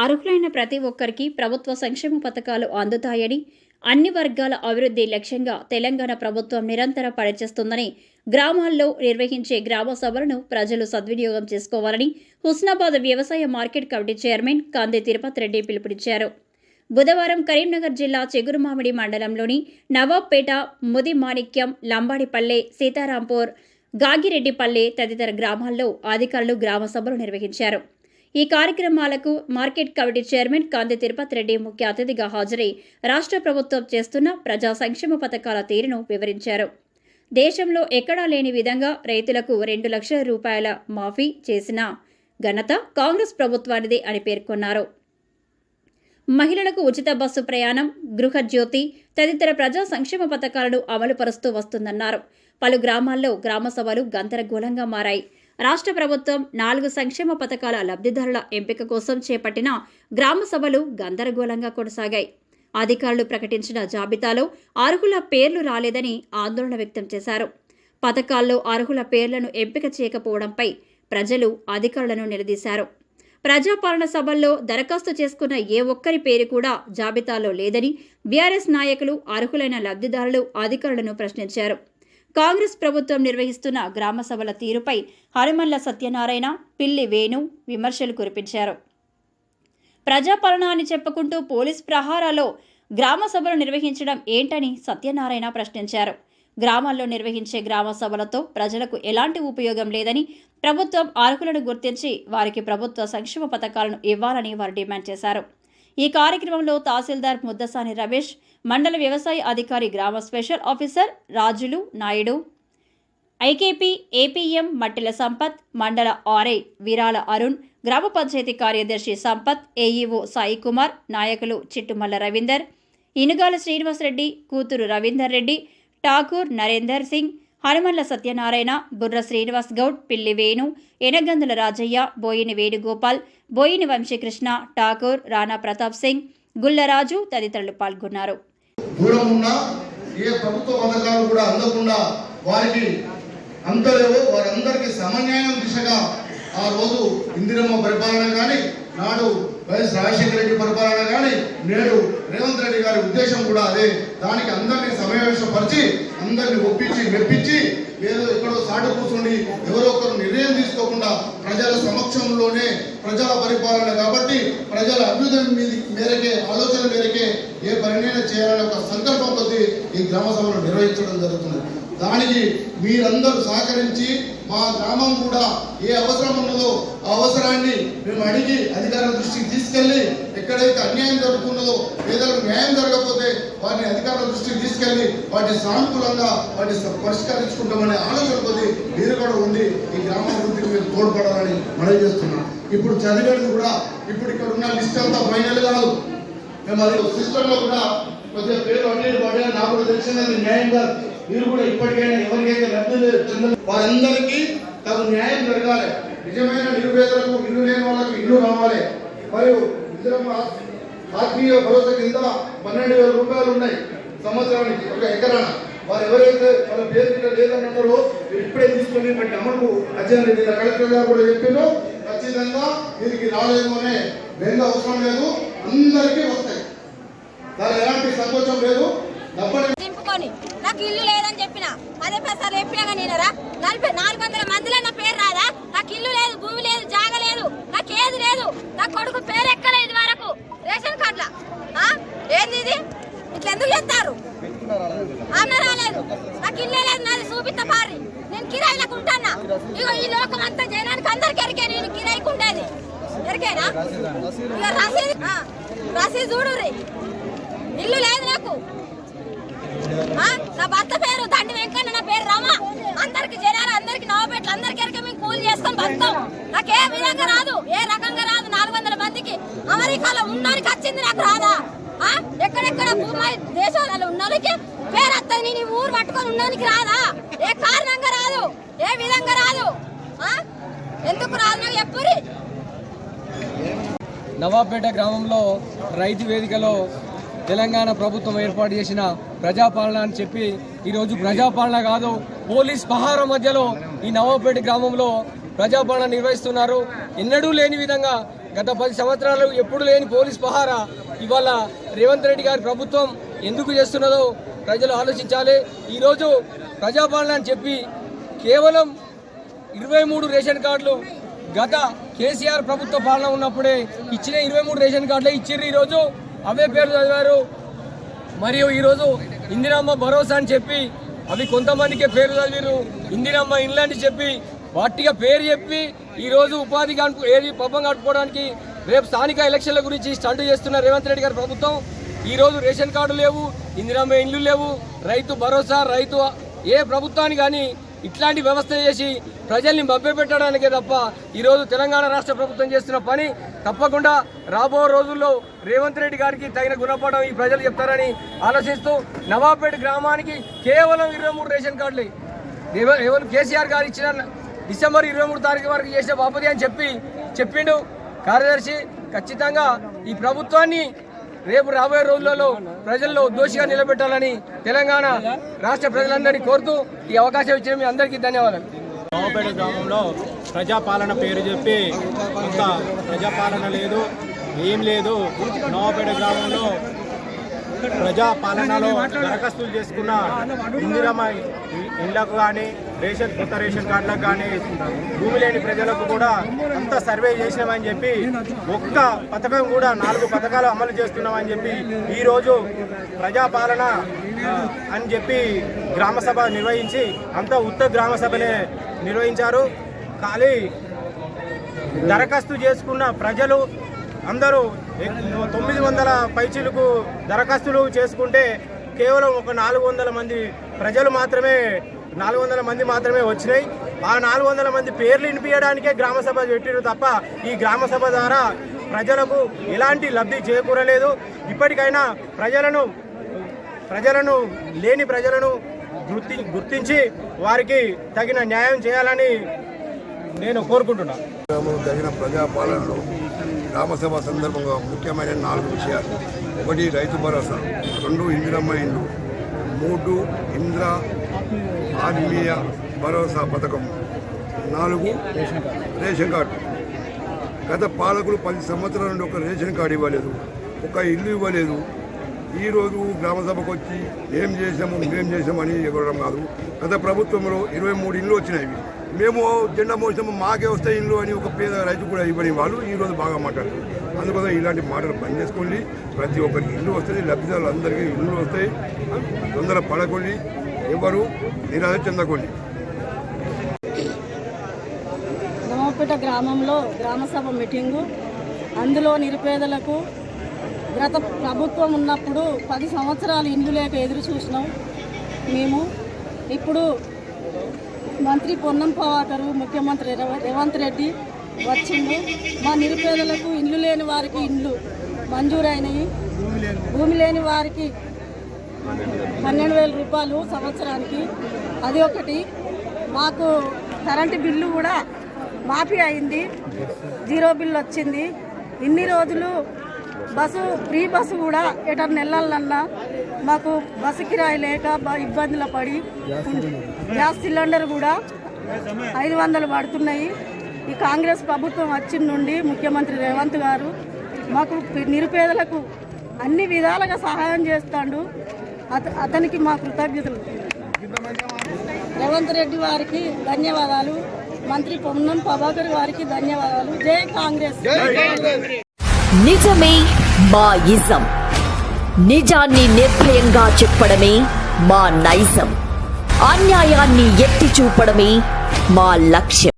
అర్హులైన ప్రతి ఒక్కరికి ప్రభుత్వ సంక్షేమ పథకాలు అందుతాయని, అన్ని వర్గాల అభివృద్ధి లక్ష్యంగా తెలంగాణ ప్రభుత్వం నిరంతరం పనిచేస్తుందని, గ్రామాల్లో నిర్వహించే గ్రామ సభలను ప్రజలు సద్వినియోగం చేసుకోవాలని హుస్నాబాద్ వ్యవసాయ మార్కెట్ కమిటీ చైర్మన్ కంది తిరుపతి రెడ్డి పిలుపునిచ్చారు. బుధవారం కరీంనగర్ జిల్లా చెగురుమామిడి మండలంలోని నవాబ్పేట, ముది మాణిక్యం, లంబాడిపల్లె, సీతారాంపూర్, గాగిరెడ్డిపల్లె తదితర గ్రామాల్లో అధికారులు గ్రామ సభలు నిర్వహించారు. ఈ కార్యక్రమాలకు మార్కెట్ కమిటీ చైర్మన్ కంది తిరుపతి రెడ్డి ముఖ్య అతిథిగా హాజరై రాష్ట్ర ప్రభుత్వం చేస్తున్న ప్రజా సంక్షేమ పథకాల తీరును వివరించారు. దేశంలో ఎక్కడా లేని విధంగా రైతులకు 2 లక్షల రూపాయల మాఫీ చేసిన ఘనత కాంగ్రెస్ ప్రభుత్వానిదే అని పేర్కొన్నారు. మహిళలకు ఉచిత బస్సు ప్రయాణం, గృహజ్యోతి తదితర ప్రజా సంక్షేమ పథకాలను అమలు పరుస్తూ వస్తుందన్నారు. పలు గ్రామాల్లో గ్రామ సభలు గందరగోళంగా మారాయి. రాష్ట్ర ప్రభుత్వం 4 సంక్షేమ పథకాల లబ్ధిదారుల ఎంపిక కోసం చేపట్టిన గ్రామ సభలు గందరగోళంగా కొనసాగాయి. అధికారులు ప్రకటించిన జాబితాలో అర్హుల పేర్లు రాలేదని ఆందోళన వ్యక్తం చేశారు. పథకాల్లో అర్హుల పేర్లను ఎంపిక చేయకపోవడంపై ప్రజలు అధికారులను నిలదీశారు. ప్రజాపాలన సభల్లో దరఖాస్తు చేసుకున్న ఏ ఒక్కరి పేరు కూడా జాబితాలో లేదని బీఆర్ఎస్ నాయకులు అర్హులైన లబ్ధిదారులు అధికారులను ప్రశ్నించారు. కాంగ్రెస్ ప్రభుత్వం నిర్వహిస్తున్న గ్రామ సభల తీరుపై హరిమల్ల సత్యనారాయణ, పిల్లి వేణు విమర్శలు కురిపించారు. ప్రజాపాలన అని చెప్పుకుంటూ పోలీస్ ప్రహారాలో గ్రామ సభలు నిర్వహించడం ఏంటని సత్యనారాయణ ప్రశ్నించారు. గ్రామాల్లో నిర్వహించే గ్రామ సభలతో ప్రజలకు ఎలాంటి ఉపయోగం లేదని, ప్రభుత్వం అర్హులను గుర్తించి వారికి ప్రభుత్వ సంక్షేమ పథకాలను ఇవ్వాలని వారు డిమాండ్ చేశారు. ఈ కార్యక్రమంలో తహసీల్దార్ ముద్దసాని రమేష్, మండల వ్యవసాయ అధికారి, గ్రామ స్పెషల్ ఆఫీసర్ రాజులు నాయుడు, ఐకేపీ ఏపీఎం మట్టిల సంపత్, మండల ఆర్ఐ వీరాల అరుణ్, గ్రామ పంచాయతీ కార్యదర్శి సంపత్, ఏఈఓ సాయి కుమార్, నాయకులు చిట్టుమల్ల రవీందర్, ఇనుగాల శ్రీనివాసరెడ్డి, కూతురు రవీందర్ రెడ్డి, ఠాకూర్ నరేందర్ సింగ్, హనుమల్ల సత్యనారాయణ, బుర్ర శ్రీనివాస్ గౌడ్, పిల్లి వేణు, ఎనగందుల రాజయ్య, బోయిని వేణుగోపాల్, బోయిని వంశీకృష్ణ, ఠాకూర్, రాణా ప్రతాప్ సింగ్, గుల్లరాజు తదితరులు పాల్గొన్నారు. దూరం ఉన్న ఏ ప్రభుత్వ పథకాలు కూడా అందకుండా వారికి అందలేవో వారందరికీ సమన్యాయం దిశగా ఆ రోజు ఇందిరమ్మ పరిపాలన కానీ, నాడు వైఎస్ రాజశేఖర రెడ్డి పరిపాలన కానీ, నేడు రేవంత్ రెడ్డి గారి ఉద్దేశం కూడా అదే. దానికి అందరినీ సమావేశపరిచి అందరినీ ఒప్పించి మెప్పించి ఏదో ఎక్కడో సాటు కూర్చుండి ఎవరో ఒకరు నిర్ణయం తీసుకోకుండా ప్రజల సమక్షంలోనే ప్రజల పరిపాలన కాబట్టి ప్రజల అభ్యుదయం మేరకే, ఆలోచన మేరకే ఏ పరిణయం చేయాలనే ఒక సంకల్పం కొద్దీ ఈ గ్రామ సభలు నిర్వహించడం జరుగుతుంది. దానికి మీరందరూ సహకరించి మా గ్రామం కూడా ఏ అవసరం ఉన్నదో ఆ అవసరాన్ని మేము అడిగి అధికారుల దృష్టికి తీసుకెళ్లి, ఎక్కడైతే అన్యాయం జరుగుతున్నదో, పేదలకు న్యాయం జరగకపోతే వాటిని అధికారుల దృష్టికి తీసుకెళ్లి వాటి సానుకూలంగా వాటి పరిష్కరించుకుంటామనే ఆలోచన కొద్ది మీరు కూడా ఉండి ఈ గ్రామాభివృద్ధికి మీరు తోడ్పడాలని మనవి చేస్తున్నాం. ఇప్పుడు చదివేది కూడా ఇప్పుడు ఇక్కడ ఉన్న లిస్ట్ అంతా ఫైనల్ కాదు. మేము అది సిస్టంలో కూడా కొద్దిగా పేరు అన్నిటి పడే నాకు కూడా తెలిసినది న్యాయంగా మీరు కూడా ఇప్పటికైనా ఎవరికైతే లబ్ధి చెందాలి వారందరికీ తగు న్యాయం జరగాలి. నిజమైన నిరుపేదలకు, ఇల్లు లేని వాళ్ళకు ఇల్లు రావాలి. మరియు ఆత్మీయ భరోసా కింద 12,000 రూపాయలు ఉన్నాయి సంవత్సరానికి ఒక ఎకరాన. వారు ఎవరైతే వాళ్ళ పేరు కింద లేదని అన్నారో ఇప్పుడే తీసుకుని బట్టి అమలుకు అధ్యయనం కలెక్టర్ గారు కూడా చెప్పారు. ఖచ్చితంగా దీనికి రాలేదు అనే బెంగ అవసరం లేదు, అందరికీ వస్తాయి. దాని ఎలాంటి సంకోచం లేదు. నాకు ఇల్లు లేదని చెప్పిన 10 సార్లు చెప్పినా కానీ 400 మందిలో నా పేరు రాదా? నాకు ఇల్లు లేదు, భూమి లేదు, జాగ లేదు, నాకు ఏది లేదు. నా కొడుకు పేరు ఎక్కలేదు ఇది వరకు రేషన్ కార్డులా. ఏంది ఇది? ఇట్లా ఎందుకు చేస్తారు? అన్న రాలేదు, నాకు ఇల్లే లేదు, నాది చూపిస్తా పారి. నేను కిరాయిలకు ఉంటానా? ఇగో ఈ లోకం అంతా జనానికి అందరికి ఎరికే నేను కిరాయికి ఉండేది. ఎరికేనా? ఇక రసీదు చూడు రే. ఇల్లు లేదు నాకు. నా భర్త పేరు దండి వెంకన్న, నా పేరు రమ. అందరికి జనాలు, అందరికి నవపేటలు, అందరికి ఎరికే మేము కూలి చేసుకొని బతాం. నాకు ఏ విధంగా రాదు, ఏ రకంగా రాదు. 400 మందికి అమెరికాలో ఉన్నోనికి వచ్చింది, నాకు రాదా? ఎక్కడెక్కడ భూమి దేశాలలో ఉన్నోనికి పేరు వస్తుంది, నేను ఊరు పట్టుకొని ఉన్నోనికి రాదా? ఏ కారణంగా రాదు, ఏ విధంగా రాదు, ఎందుకు రాదు నాకు ఎప్పురి. నవాబ్పేట గ్రామంలో రైతు వేదికలో తెలంగాణ ప్రభుత్వం ఏర్పాటు చేసిన ప్రజాపాలన అని చెప్పి ఈరోజు ప్రజాపాలన కాదు, పోలీస్ పహార మధ్యలో ఈ నవాబ్పేట గ్రామంలో ప్రజాపాలన నిర్వహిస్తున్నారు. ఎన్నడూ లేని విధంగా గత 10 సంవత్సరాలు ఎప్పుడు లేని పోలీస్ పహారా ఇవాళ రేవంత్ రెడ్డి గారి ప్రభుత్వం ఎందుకు చేస్తున్నదో ప్రజలు ఆలోచించాలి. ఈరోజు ప్రజాపాలన అని చెప్పి కేవలం 23 రేషన్ కార్డులు గత కేసీఆర్ ప్రభుత్వ పాలన ఉన్నప్పుడే ఇచ్చిన 23 రేషన్ కార్డులే ఇచ్చిర్రు. ఈరోజు అవే పేరు చదివారు. మరియు ఈరోజు ఇందిరమ్మ భరోసా అని చెప్పి అవి కొంతమందికే పేరు చదివారు. ఇందిరమ్మ ఇండ్లు అని చెప్పి వాటిగా పేరు చెప్పి ఈరోజు ఉపాధి ఏది పబ్బం కట్టుకోవడానికి రేపు స్థానిక ఎలక్షన్ల గురించి స్టంట్ చేస్తున్న రేవంత్ రెడ్డి గారి ప్రభుత్వం ఈరోజు రేషన్ కార్డు లేవు, ఇందిరమ్మ ఇండ్లు లేవు, రైతు భరోసా, రైతు ఏ ప్రభుత్వాన్ని కానీ ఇట్లాంటి వ్యవస్థ చేసి ప్రజల్ని మభ్యపెట్టడానికే తప్ప ఈరోజు తెలంగాణ రాష్ట్ర ప్రభుత్వం చేస్తున్న పని తప్పకుండా రాబో రోజుల్లో రేవంత్ రెడ్డి గారికి తగిన గుణపాఠం ఈ ప్రజలు చెప్తారని ఆలోచిస్తూ నవాబ్పేట గ్రామానికి కేవలం 23 రేషన్ కార్డులు ఎవరు కేసీఆర్ గారు ఇచ్చిన డిసెంబర్ 23 తారీఖు వరకు చేసే బాపతి అని చెప్పిండు కార్యదర్శి. ఖచ్చితంగా ఈ ప్రభుత్వాన్ని రేపు రాబోయే రోజులలో ప్రజల్లో దోషిగా నిలబెట్టాలని తెలంగాణ రాష్ట్ర ప్రజలందరినీ కోరుతూ ఈ అవకాశం ఇచ్చిన మీ అందరికీ ధన్యవాదాలు. నవాబ్పేట గ్రామంలో ప్రజాపాలన పేరు చెప్పి కొంత ప్రజాపాలన లేదు, ఏం లేదు. నవాబ్పేట గ్రామంలో ప్రజాపాలనలో దరఖాస్తులు చేసుకున్న ఇందిరమ్మ ఇళ్లకు కానీ కొత్త రేషన్ కార్డులకు కానీ భూమి లేని ప్రజలకు కూడా అంత సర్వే చేసినామని చెప్పి ఒక్క పథకం కూడా 4 పథకాలు అమలు చేస్తున్నామని చెప్పి ఈరోజు ప్రజాపాలన అని చెప్పి గ్రామసభ నిర్వహించి అంతా ఉత్త గ్రామసభనే నిర్వహించారు. ఖాళీ దరఖాస్తు చేసుకున్న ప్రజలు అందరూ 900 పైచీలకు దరఖాస్తులు చేసుకుంటే కేవలం ఒక 400 మంది ప్రజలు మాత్రమే 400 మంది మాత్రమే వచ్చినాయి. ఆ 400 మంది పేర్లు వినిపించడానికే గ్రామసభ పెట్టారు తప్ప ఈ గ్రామసభ ద్వారా ప్రజలకు ఎలాంటి లబ్ధి చేకూరలేదు. ఇప్పటికైనా ప్రజలను లేని ప్రజలను గుర్తించి వారికి తగిన న్యాయం చేయాలని నేను కోరుకుంటున్నాను. తగిన ప్రజాపాలనలో గ్రామసభ సందర్భంగా ముఖ్యమైన 4 విషయాలు: 1 రైతు భరోసా, 2 ఇందిరమ్మ ఇండ్లు, 3 ఇంద్ర ఆత్మీయ భరోసా పథకం, 4 రేషన్ కార్డు. గత పాలకులు 10 సంవత్సరాల నుండి ఒక రేషన్ కార్డు ఇవ్వలేదు, ఒక ఇల్లు ఇవ్వలేదు. ఈరోజు గ్రామసభకు వచ్చి ఏం చేసామని ఎగరడం కాదు. గత ప్రభుత్వంలో 23 ఇండ్లు వచ్చినాయి. మేము జెండా మోసాము, మాకే వస్తాయి ఇండ్లు అని ఒక పేద రైతు కూడా ఇవ్వని వాళ్ళు ఈరోజు బాగా మాట్లాడారు. అందుకోసం ఇలాంటి మాటలు బంద్ చేసుకోండి. ప్రతి ఒక్కరికి ఇల్లు వస్తాయి, లబ్ధిదారులు అందరికీ ఇల్లు వస్తాయి. తొందర పడకండి, ఎవరు నిరాశ చెందకండి. నవాబ్పేట గ్రామంలో గ్రామసభ మీటింగు. అందులో నిరుపేదలకు గత ప్రభుత్వం ఉన్నప్పుడు 10 సంవత్సరాలు ఇండ్లు లేక ఎదురు చూసినాం మేము. ఇప్పుడు మంత్రి పొన్నం ప్రభాకర్, ముఖ్యమంత్రి రేవంత్ రెడ్డి వచ్చిండు. మా నిరుపేదలకు ఇండ్లు లేని వారికి ఇండ్లు మంజూరైనవి. భూమి లేని వారికి 12,000 రూపాయలు సంవత్సరానికి. అది ఒకటి. మాకు కరెంటు బిల్లు కూడా మాఫీ అయింది, 0 బిల్లు వచ్చింది. ఇన్ని రోజులు ఫ్రీ బస్సు కూడా ఎటర్ నెలలన్నా మాకు బస్సు కిరాయి లేక ఇబ్బందులు పడి గ్యాస్ సిలిండర్ కూడా 500 పడుతున్నాయి. ఈ కాంగ్రెస్ ప్రభుత్వం వచ్చిన నుండి ముఖ్యమంత్రి రేవంత్ గారు మాకు నిరుపేదలకు అన్ని విధాలుగా సహాయం చేస్తాడు. అతనికి మా కృతజ్ఞతలు. రేవంత్ రెడ్డి వారికి ధన్యవాదాలు, మంత్రి పొన్నం ప్రభాకర్ గారికి ధన్యవాదాలు. జై కాంగ్రెస్. నిజమే మా ఇజం. నిజాన్ని నిర్భయంగా చెప్పడమే మా నైజం. అన్యాయాన్ని ఎత్తి చూపడమే మా లక్ష్యం.